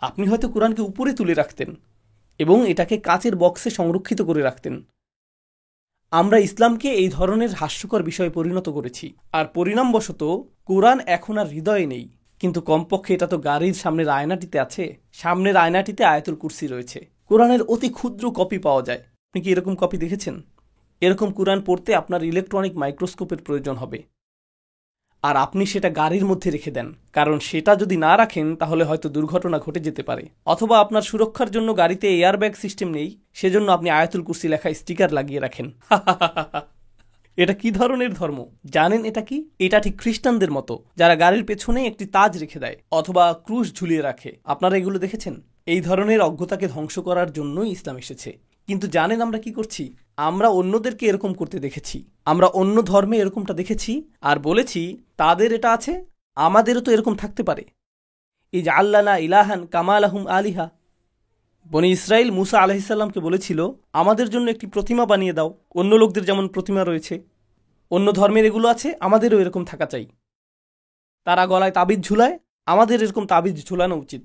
আপনি হয়তো কোরআনকে উপরে তুলে রাখতেন এবং এটাকে কাচের বক্সে সংরক্ষিত করে রাখতেন। আমরা ইসলামকে এই ধরনের হাস্যকর বিষয়ে পরিণত করেছি, আর পরিণামবশত কোরআন এখন আর হৃদয়ে নেই। কিন্তু কমপক্ষে এটা তো গাড়ির সামনের আয়নাটিতে আছে। সামনের আয়নাটিতে আয়াতুল কুরসি রয়েছে। কোরআনের অতি ক্ষুদ্র কপি পাওয়া যায়। আপনি কি এরকম কপি দেখেছেন? এরকম কোরআন পড়তে আপনার ইলেকট্রনিক মাইক্রোস্কোপের প্রয়োজন হবে, আর আপনি সেটা গাড়ির মধ্যে রেখে দেন, কারণ সেটা যদি না রাখেন তাহলে হয়তো দুর্ঘটনা ঘটে যেতে পারে। অথবা আপনার সুরক্ষার জন্য গাড়িতে এয়ারব্যাগ সিস্টেম নেই, সেজন্য আপনি আয়াতুল কুরসি লেখা স্টিকার লাগিয়ে রাখেন। এটা কি ধরনের ধর্ম জানেন? এটা কি? এটা ঠিক খ্রিস্টানদের মতো, যারা গাড়ির পেছনে একটি তাজ রেখে দেয় অথবা ক্রুশ ঝুলিয়ে রাখে। আপনারা এগুলো দেখেছেন? এই ধরনের অজ্ঞতাকে ধ্বংস করার জন্যই ইসলাম এসেছে। কিন্তু জানেন আমরা কি করছি? আমরা অন্যদেরকে এরকম করতে দেখেছি। আমরা অন্য ধর্মে এরকমটা দেখেছি আর বলেছি তাদের এটা আছে, আমাদেরও তো এরকম থাকতে পারে। ইজআল্লানা ইলাহান কামা লাহুম আলিহা। বনি ইসরাইল মুসা আলাইহিস সালামকে বলেছিল, আমাদের জন্য একটি প্রতিমা বানিয়ে দাও, অন্য লোকদের যেমন প্রতিমা রয়েছে। অন্য ধর্মের এগুলো আছে, আমাদেরও এরকম থাকা চাই। তারা গলায় তাবিজ ঝুলায়, আমাদের এরকম তাবিজ ঝুলানো উচিত।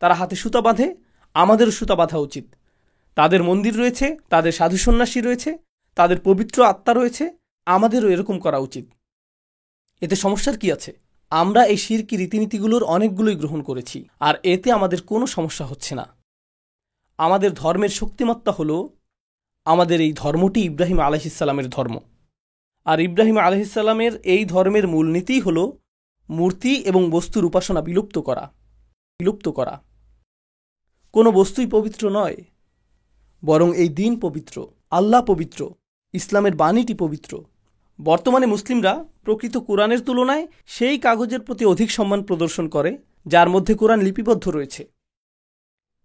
তারা হাতে সুতা বাঁধে, আমাদেরও সুতা বাঁধা উচিত। তাদের মন্দির রয়েছে, তাদের সাধু সন্ন্যাসী রয়েছে, তাদের পবিত্র আত্মা রয়েছে, আমাদেরও এরকম করা উচিত। এতে সমস্যার কি আছে? আমরা এই শিরকি রীতিনীতিগুলোর অনেকগুলোই গ্রহণ করেছি, আর এতে আমাদের কোনো সমস্যা হচ্ছে না। আমাদের ধর্মের শক্তিমত্তা হলো আমাদের এই ধর্মটি ইব্রাহিম আলাইহিস সালামের ধর্ম। আর ইব্রাহিম আলাইহিসসালামের এই ধর্মের মূলনীতিই হল মূর্তি এবং বস্তুর উপাসনা বিলুপ্ত করা। কোনো বস্তুই পবিত্র নয়, বরং এই দিন পবিত্র, আল্লাহ পবিত্র, ইসলামের বাণীটি পবিত্র। বর্তমানে মুসলিমরা প্রকৃত কোরআনের তুলনায় সেই কাগজের প্রতি অধিক সম্মান প্রদর্শন করে যার মধ্যে কোরআন লিপিবদ্ধ রয়েছে।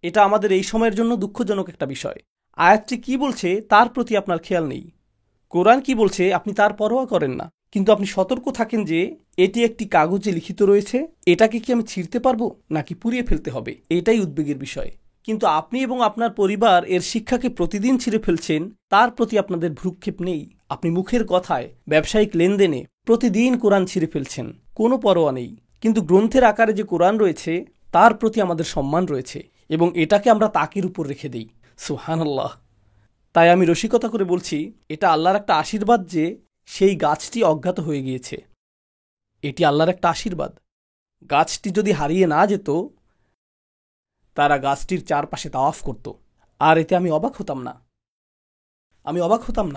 এটা আমাদের এই সময়ের জন্য দুঃখজনক একটা বিষয়। আয়াতটি কি বলছে তার প্রতি আপনার খেয়াল নেই, কোরআন কি বলছে আপনি তার পরোয়া করেন না, কিন্তু আপনি সতর্ক থাকেন যে এটি একটি কাগজে লিখিত রয়েছে, এটাকে কি আমি ছিঁড়তে পারবো নাকি পুড়িয়ে ফেলতে হবে, এটাই উদ্বেগের বিষয়। কিন্তু আপনি এবং আপনার পরিবার এর শিক্ষাকে প্রতিদিন ছিঁড়ে ফেলছেন, তার প্রতি আপনাদের ভ্রুক্ষেপ নেই। আপনি মুখের কথায়, ব্যবসায়িক লেনদেনে প্রতিদিন কোরআন ছিঁড়ে ফেলছেন, কোনো পরোয়া নেই। কিন্তু গ্রন্থের আকারে যে কোরআন রয়েছে তার প্রতি আমাদের সম্মান রয়েছে এবং এটাকে আমরা তাকের উপর রেখে দিই। সুবহানাল্লাহ। তাই আমি রসিকতা করে বলছি, এটা আল্লাহর একটা আশীর্বাদ যে সেই গাছটি অজ্ঞাত হয়ে গিয়েছে। এটি আল্লাহর একটা আশীর্বাদ। গাছটি যদি হারিয়ে না যেত, তারা গাছটির চারপাশে তাওয়াফ করত, আর এতে আমি অবাক হতাম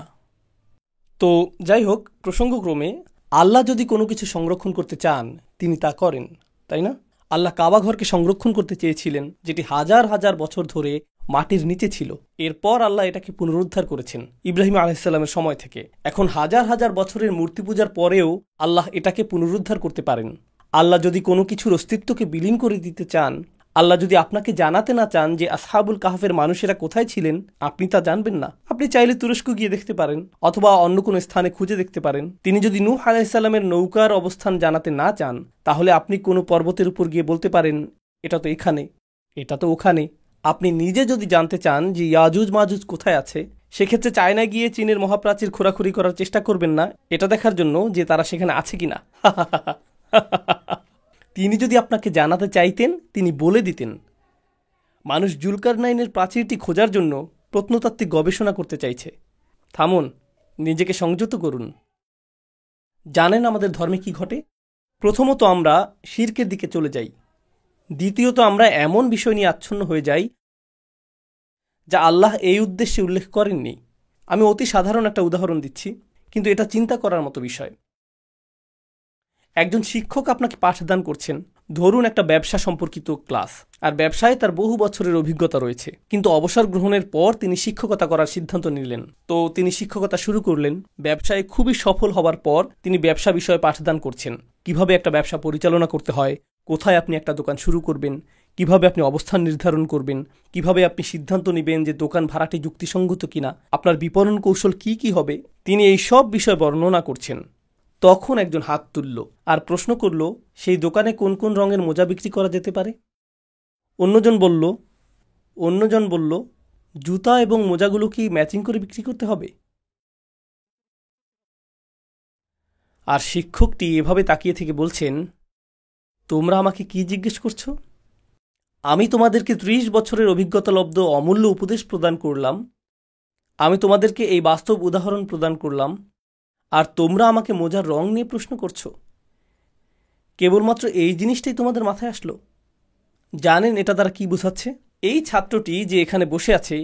না। তো যাই হোক, প্রসঙ্গক্রমে আল্লাহ যদি কোনো কিছু সংরক্ষণ করতে চান তিনি তা করেন, তাই না? আল্লাহ কাবা ঘরকে সংরক্ষণ করতে চেয়েছিলেন, যেটি হাজার হাজার বছর ধরে মাটির নিচে ছিল। এরপর আল্লাহ এটাকে পুনরুদ্ধার করেছেন ইব্রাহিম আলাইহিসসালামের সময় থেকে। এখন হাজার হাজার বছরের মূর্তি পূজার পরেও আল্লাহ এটাকে পুনরুদ্ধার করতে পারেন। আল্লাহ যদি কোনো কিছুর অস্তিত্বকে বিলীন করে দিতে চান, আল্লাহ যদি আপনাকে জানাতে না চান যে আসহাবুল কাহফের মানুষেরা কোথায় ছিলেন, আপনি তা জানবেন না। আপনি চাইলে তুরস্ক গিয়ে দেখতে পারেন, অথবা অন্য কোনো স্থানে খুঁজে দেখতে পারেন। তিনি যদি নূহ আলাইহিসসালামের নৌকার অবস্থান জানাতে না চান, তাহলে আপনি কোনো পর্বতের উপর গিয়ে বলতে পারেন এটা তো এখানে, এটা তো ওখানে। আপনি নিজে যদি জানতে চান যে ইয়াজুজ মাজুজ কোথায় আছে, সেক্ষেত্রে চায়নায় গিয়ে চীনের মহাপ্রাচীর খোরাখুরি করার চেষ্টা করবেন না এটা দেখার জন্য যে তারা সেখানে আছে কিনা। তিনি যদি আপনাকে জানাতে চাইতেন তিনি বলে দিতেন। মানুষ জুলকারনাইনের প্রাচীরটি খোঁজার জন্য প্রত্নতাত্ত্বিক গবেষণা করতে চাইছে। থামুন, নিজেকে সংযত করুন। জানেন আমাদের ধর্মে কি ঘটে? প্রথমত আমরা শিরকের দিকে চলে যাই, দ্বিতীয়ত আমরা এমন বিষয় নিয়ে আচ্ছন্ন হয়ে যাই যা আল্লাহ এই উদ্দেশ্যে উল্লেখ করেননি। আমি অতি সাধারণ একটা উদাহরণ দিচ্ছি, কিন্তু এটা চিন্তা করার মতো বিষয়। একজন শিক্ষক আপনাকে পাঠদান করছেন, ধরুন একটা ব্যবসা সম্পর্কিত ক্লাস, আর ব্যবসায় তার বহু বছরের অভিজ্ঞতা রয়েছে, কিন্তু অবসর গ্রহণের পর তিনি শিক্ষকতা করার সিদ্ধান্ত নিলেন। তো তিনি শিক্ষকতা শুরু করলেন। ব্যবসায় খুবই সফল হবার পর তিনি ব্যবসা বিষয়ে পাঠদান করছেন, কিভাবে একটা ব্যবসা পরিচালনা করতে হয়, কোথায় আপনি একটা দোকান শুরু করবেন, কিভাবে আপনি অবস্থান নির্ধারণ করবেন, কিভাবে আপনি সিদ্ধান্ত নেবেন যে দোকান ভাড়াটি যুক্তিসঙ্গত কিনা, আপনার বিপণন কৌশল কি হবে। তিনি এই সব বিষয় বর্ণনা করছেন। তখন একজন হাত তুলল আর প্রশ্ন করল, সেই দোকানে কোন কোন রঙের মোজা বিক্রি করা যেতে পারে? অন্যজন বলল জুতা এবং মোজাগুলো কি ম্যাচিং করে বিক্রি করতে হবে? আর শিক্ষকটি এভাবে তাকিয়ে থেকে বলছেন, তোমরা আমাকে কি জিজ্ঞেস করছো? আমি তোমাদেরকে 30 বছরের অভিজ্ঞতালব্ধ অমূল্য উপদেশ প্রদান করলাম, আমি তোমাদেরকে এই বাস্তব উদাহরণ প্রদান করলাম, আর তোমরা আমাকে মোজার রং নিয়ে প্রশ্ন করছো। কেবলমাত্র এই জিনিসটাই তোমাদের মাথায় আসলো? জানেন এটা দ্বারা কি বোঝাচ্ছে? এই ছাত্রটি যে এখানে বসে আছে,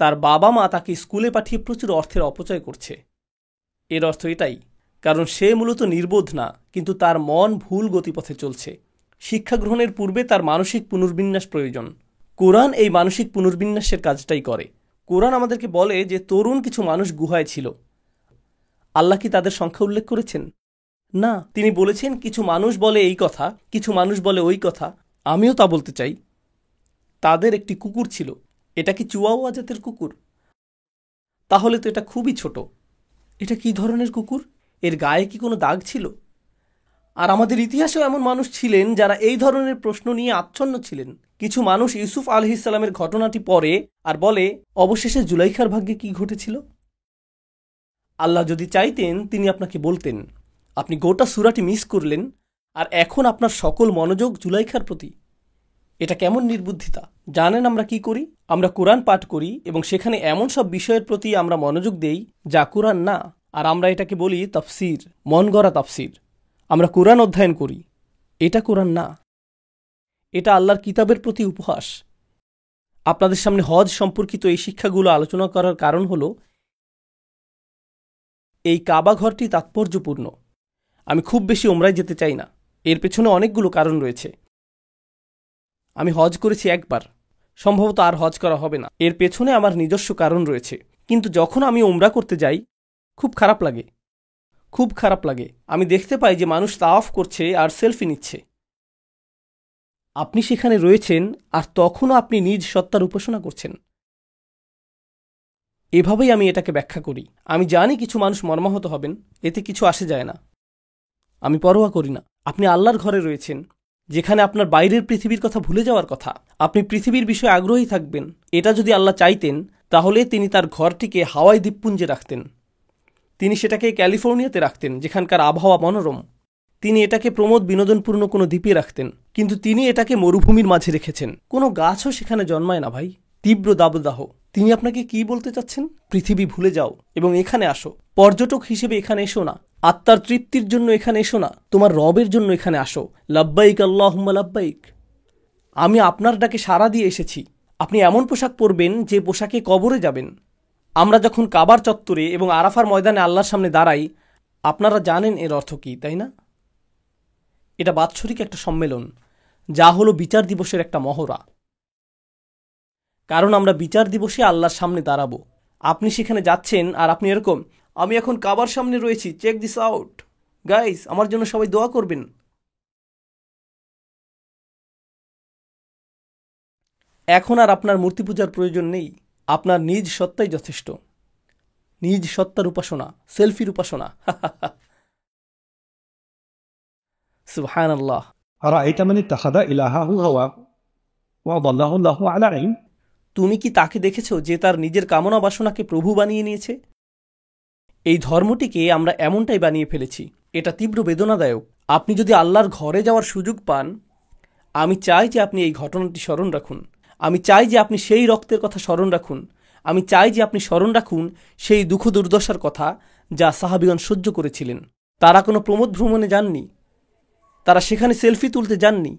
তার বাবা মা তাকে স্কুলে পাঠিয়ে প্রচুর অর্থের অপচয় করছে। এর অর্থ এটাই, কারণ সে মূলত নির্বোধ না, কিন্তু তার মন ভুল গতিপথে চলছে। শিক্ষা গ্রহণের পূর্বে তার মানসিক পুনর্বিন্যাস প্রয়োজন। কোরআন এই মানসিক পুনর্বিন্যাসের কাজটাই করে। কোরআন আমাদেরকে বলে যে তরুণ কিছু মানুষ গুহায় ছিল। আল্লাহ কি তাদের সংখ্যা উল্লেখ করেছেন? না, তিনি বলেছেন কিছু মানুষ বলে এই কথা, কিছু মানুষ বলে ওই কথা। আমিও তা বলতে চাই। তাদের একটি কুকুর ছিল। এটা কি চুয়াওয়া জাতের কুকুর? তাহলে তো এটা খুবই ছোট। এটা কি ধরনের কুকুর? এর গায়ে কি কোনো দাগ ছিল? আর আমাদের ইতিহাসেও এমন মানুষ ছিলেন যারা এই ধরনের প্রশ্ন নিয়ে আচ্ছন্ন ছিলেন। কিছু মানুষ ইউসুফ আলাইহিসসালামের ঘটনাটি পড়ে আর বলে, অবশেষে জুলাইখার ভাগ্যে কি ঘটেছিল? আল্লাহ যদি চাইতেন তিনি আপনাকে বলতেন। আপনি গোটা সূরাটি মিস করলেন, আর এখন আপনার সকল মনোযোগ জুলাইখার প্রতি। এটা কেমন নির্বুদ্ধিতা! জানেন আমরা কি করি? আমরা কোরআন পাঠ করি এবং সেখানে এমন সব বিষয়ের প্রতি আমরা মনোযোগ দেই যা কোরআন না, আর আমরা এটাকে বলি তাফসির, মন গড়া তাফসির। আমরা কোরআন অধ্যয়ন করি, এটা কোরআন না, এটা আল্লাহর কিতাবের প্রতি উপহাস। আপনাদের সামনে হজ সম্পর্কিত এই শিক্ষাগুলো আলোচনা করার কারণ হলো এই কাবা ঘরটি তাৎপর্যপূর্ণ। আমি খুব বেশি ওমরায় যেতে চাই না। এর পেছনে অনেকগুলো কারণ রয়েছে। আমি হজ করেছি একবার, সম্ভবত আর হজ করা হবে না। এর পেছনে আমার নিজস্ব কারণ রয়েছে। কিন্তু যখন আমি ওমরা করতে যাই, খুব খারাপ লাগে, খুব খারাপ লাগে। আমি দেখতে পাই যে মানুষ তাওয়াফ করছে আর সেলফি নিচ্ছে। আপনি সেখানে রয়েছেন আর তখনও আপনি নিজ সত্তার উপাসনা করছেন। এভাবেই আমি এটাকে ব্যাখ্যা করি। আমি জানি কিছু মানুষ মর্মাহত হবেন, এতে কিছু আসে যায় না, আমি পরোয়া করি না। আপনি আল্লাহর ঘরে রয়েছেন, যেখানে আপনার বাইরের পৃথিবীর কথা ভুলে যাওয়ার কথা। আপনি পৃথিবীর বিষয়ে আগ্রহী থাকবেন। এটা যদি আল্লাহ চাইতেন, তাহলে তিনি তার ঘরটিকে হাওয়াই দ্বীপপুঞ্জে রাখতেন। তিনি সেটাকে ক্যালিফোর্নিয়াতে রাখতেন, যেখানকার আবহাওয়া মনোরম। তিনি এটাকে প্রমোদ বিনোদনপূর্ণ কোনো দ্বীপে রাখতেন, কিন্তু তিনি এটাকে মরুভূমির মাঝে রেখেছেন। কোনো গাছও সেখানে জন্মায় না ভাই, তীব্র দাবদাহ। তিনি আপনাকে কি বলতে চাচ্ছেন? পৃথিবী ভুলে যাও এবং এখানে আসো। পর্যটক হিসেবে এখানে এসো না, আত্মার তৃপ্তির জন্য এখানে এসো না, তোমার রবের জন্য এখানে আসো। লাব্বাইক আল্লাহুম্মা লাব্বাইক। আমি আপনার ডাকে সাড়া দিয়ে এসেছি। আপনি এমন পোশাক পরবেন যে পোশাকে কবরে যাবেন। আমরা যখন কাবার চত্বরে এবং আরাফার ময়দানে আল্লাহর সামনে দাঁড়াই, আপনারা জানেন এর অর্থ কী, তাই না? এটা বাৎসরিক একটা সম্মেলন, যা হলো বিচার দিবসের একটা মহড়া। কারণ আমরা বিচার দিবসে আল্লাহর সামনে দাঁড়াবো। আপনি সেখানে যাচ্ছেন আর আপনি এরকম, আমি এখন কাবার সামনে রয়েছি, চেক দিস আউট গাইস, আমার জন্য সবাই দোয়া করবেন। এখন আর আপনার মূর্তি পূজার প্রয়োজন নেই। আপনার নিজ সত্তাই যথেষ্ট। নিজ সত্তার উপাসনা, সেলফির উপাসনা। সুবহানাল্লাহ। أرأيت من اتخذ إلهه هواه وأضله الله على علم তুমি কি তাকে দেখেছো যে তার নিজের কামনা বাসনাকে প্রভু বানিয়ে নিয়েছে? এই ধর্মটিকে আমরা এমনটাই বানিয়ে ফেলেছি। এটা তীব্র বেদনাদায়ক। আপনি যদি আল্লাহর ঘরে যাওয়ার সুযোগ পান, আমি চাই যে আপনি এই ঘটনাটি স্মরণ রাখুন। আমি চাই যে আপনি সেই রক্তের কথা স্মরণ রাখুন। আমি চাই যে আপনি স্মরণ রাখুন সেই দুঃখ দুর্দশার কথা যা সাহাবীগণ সহ্য করেছিলেন। তারা কোনো প্রমোদ ভ্রমণে যাননি, তারা সেখানে সেলফি তুলতে যাননি,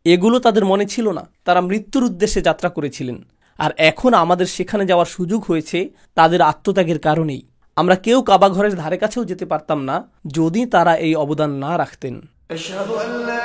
এগুলো তাদের মনে ছিল না। তারা মৃত্যুর উদ্দেশ্যে যাত্রা করেছিলেন। আর এখন আমাদের সেখানে যাওয়ার সুযোগ হয়েছে তাদের আত্মত্যাগের কারণেই। আমরা কেউ কাবা ঘরের ধারে কাছেও যেতে পারতাম না যদি তারা এই অবদান না রাখতেন। أشهد أن لا